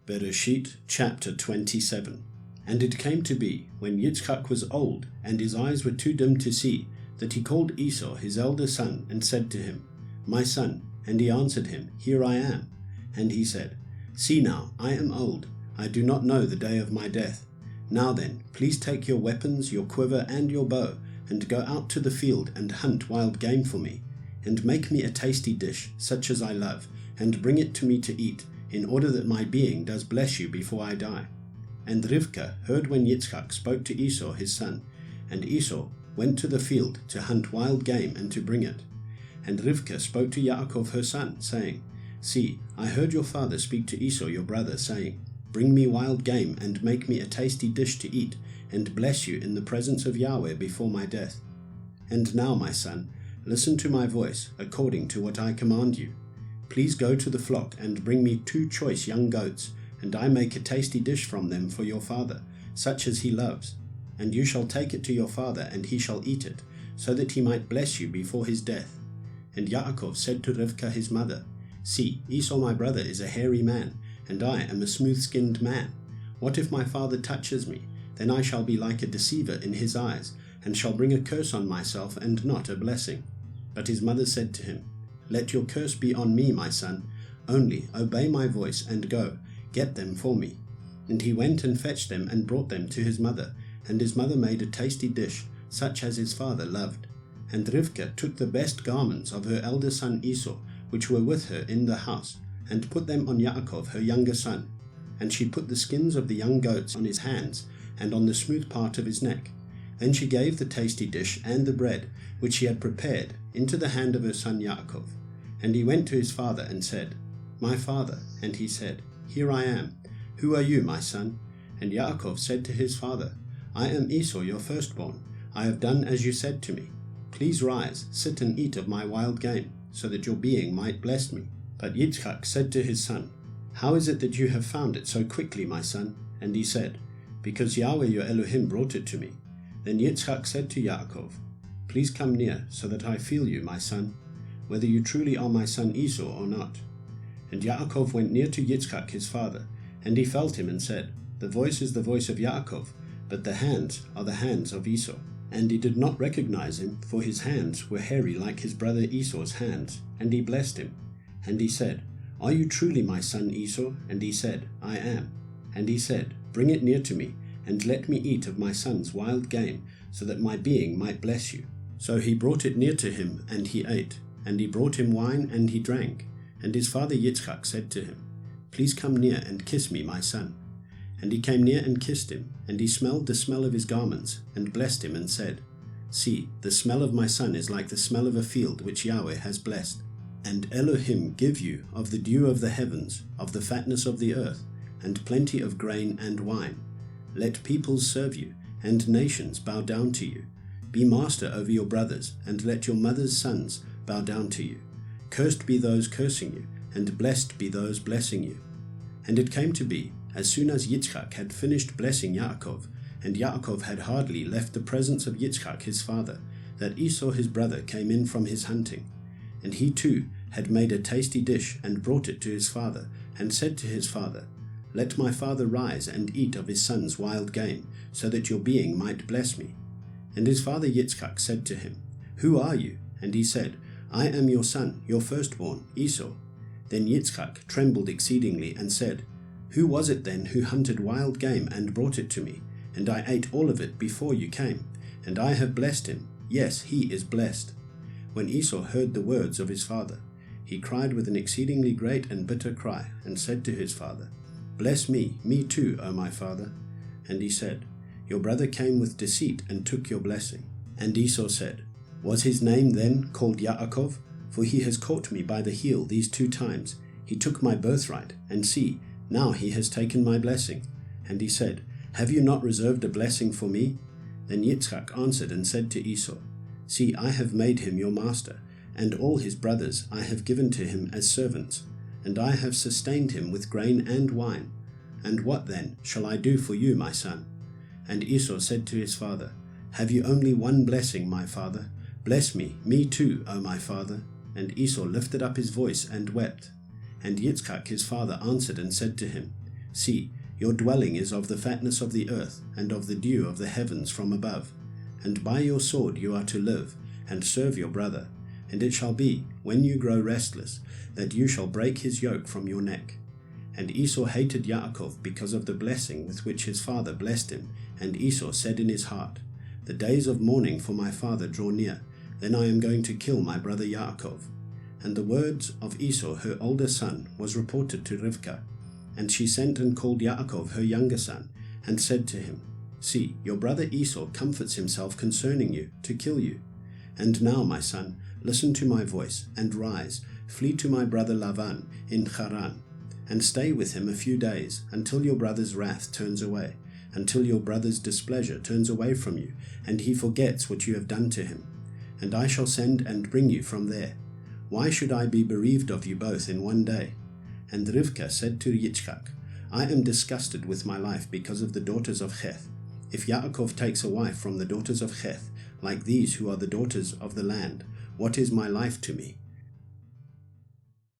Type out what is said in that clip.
Berěshith chapter 27. And it came to be, when Yitzchak was old, and his eyes were too dim to see, that he called Esau his elder son, and said to him, My son. And he answered him, Here I am. And he said, See now, I am old, I do not know the day of my death. Now then, please take your weapons, your quiver, and your bow, and go out to the field, and hunt wild game for me, and make me a tasty dish, such as I love, and bring it to me to eat, in order that my being does bless you before I die. And Rivkah heard when Yitzchak spoke to Esau his son, and Esau went to the field to hunt wild game and to bring it. And Rivkah spoke to Yaakov her son, saying, See, I heard your father speak to Esau your brother, saying, Bring me wild game, and make me a tasty dish to eat, and bless you in the presence of Yahweh before my death. And now, my son, listen to my voice, according to what I command you. Please go to the flock, and bring me 2 choice young goats, and I make a tasty dish from them for your father, such as he loves. And you shall take it to your father, and he shall eat it, so that he might bless you before his death. And Yaakov said to Rivkah his mother, See, Esau my brother is a hairy man, and I am a smooth-skinned man. What if my father touches me? Then I shall be like a deceiver in his eyes, and shall bring a curse on myself, and not a blessing. But his mother said to him, Let your curse be on me, my son. Only obey my voice, and go, get them for me. And he went and fetched them, and brought them to his mother, and his mother made a tasty dish, such as his father loved. And Rivkah took the best garments of her elder son Esau, which were with her in the house, and put them on Yaakov her younger son. And she put the skins of the young goats on his hands, and on the smooth part of his neck. Then she gave the tasty dish and the bread, which she had prepared, into the hand of her son Yaakov. And he went to his father and said, My father. And he said, Here I am. Who are you, my son? And Yaakov said to his father, I am Esau, your firstborn. I have done as you said to me. Please rise, sit and eat of my wild game, so that your being might bless me. But Yitzchak said to his son, How is it that you have found it so quickly, my son? And he said, Because Yahweh your Elohim brought it to me. Then Yitzchak said to Yaakov, Please come near, so that I feel you, my son, whether you truly are my son Esau or not. And Yaakov went near to Yitzchak his father, and he felt him and said, The voice is the voice of Yaakov, but the hands are the hands of Esau. And he did not recognize him, for his hands were hairy like his brother Esau's hands. And he blessed him. And he said, Are you truly my son Esau? And he said, I am. And he said, Bring it near to me, and let me eat of my son's wild game, so that my being might bless you. So he brought it near to him, and he ate. And he brought him wine, and he drank. And his father Yitzchak said to him, Please come near and kiss me, my son. And he came near and kissed him, and he smelled the smell of his garments, and blessed him, and said, See, the smell of my son is like the smell of a field which Yahweh has blessed. And Elohim give you of the dew of the heavens, of the fatness of the earth, and plenty of grain and wine. Let peoples serve you, and nations bow down to you. Be master over your brothers, and let your mother's sons bow down to you. Cursed be those cursing you, and blessed be those blessing you. And it came to be, as soon as Yitzchak had finished blessing Yaakov, and Yaakov had hardly left the presence of Yitzchak his father, that Esau his brother came in from his hunting. And he too had made a tasty dish, and brought it to his father, and said to his father, Let my father rise and eat of his son's wild game, so that your being might bless me. And his father Yitzchak said to him, Who are you? And he said, I am your son, your firstborn, Esau. Then Yitzchak trembled exceedingly, and said, Who was it then who hunted wild game and brought it to me? And I ate all of it before you came, and I have blessed him. Yes, he is blessed. When Esau heard the words of his father, he cried with an exceedingly great and bitter cry, and said to his father, Bless me too, O my father. And he said, Your brother came with deceit and took your blessing. And Esau said, Was his name then called Yaakov? For he has caught me by the heel these 2 times. He took my birthright, and see, now he has taken my blessing. And he said, Have you not reserved a blessing for me? Then Yitzchak answered and said to Esau, See, I have made him your master, and all his brothers I have given to him as servants, and I have sustained him with grain and wine. And what then shall I do for you, my son? And Esau said to his father, Have you only one blessing, my father? Bless me too, O my father. And Esau lifted up his voice and wept. And Yitzchak his father answered and said to him, See, your dwelling is of the fatness of the earth, and of the dew of the heavens from above. And by your sword you are to live, and serve your brother. And it shall be, when you grow restless, that you shall break his yoke from your neck. And Esau hated Yaakov because of the blessing with which his father blessed him. And Esau said in his heart, The days of mourning for my father draw near, then I am going to kill my brother Yaakov. And the words of Esau her older son was reported to Rivkah. And she sent and called Yaakov her younger son, and said to him, See, your brother Esau comforts himself concerning you, to kill you. And now, my son, listen to my voice, and rise, flee to my brother Lavan in Haran, and stay with him a few days, until your brother's wrath turns away, until your brother's displeasure turns away from you, and he forgets what you have done to him. And I shall send and bring you from there. Why should I be bereaved of you both in one day? And Rivkah said to Yitzchak, I am disgusted with my life because of the daughters of Heth. If Yaakov takes a wife from the daughters of Heth, like these who are the daughters of the land, what is my life to me?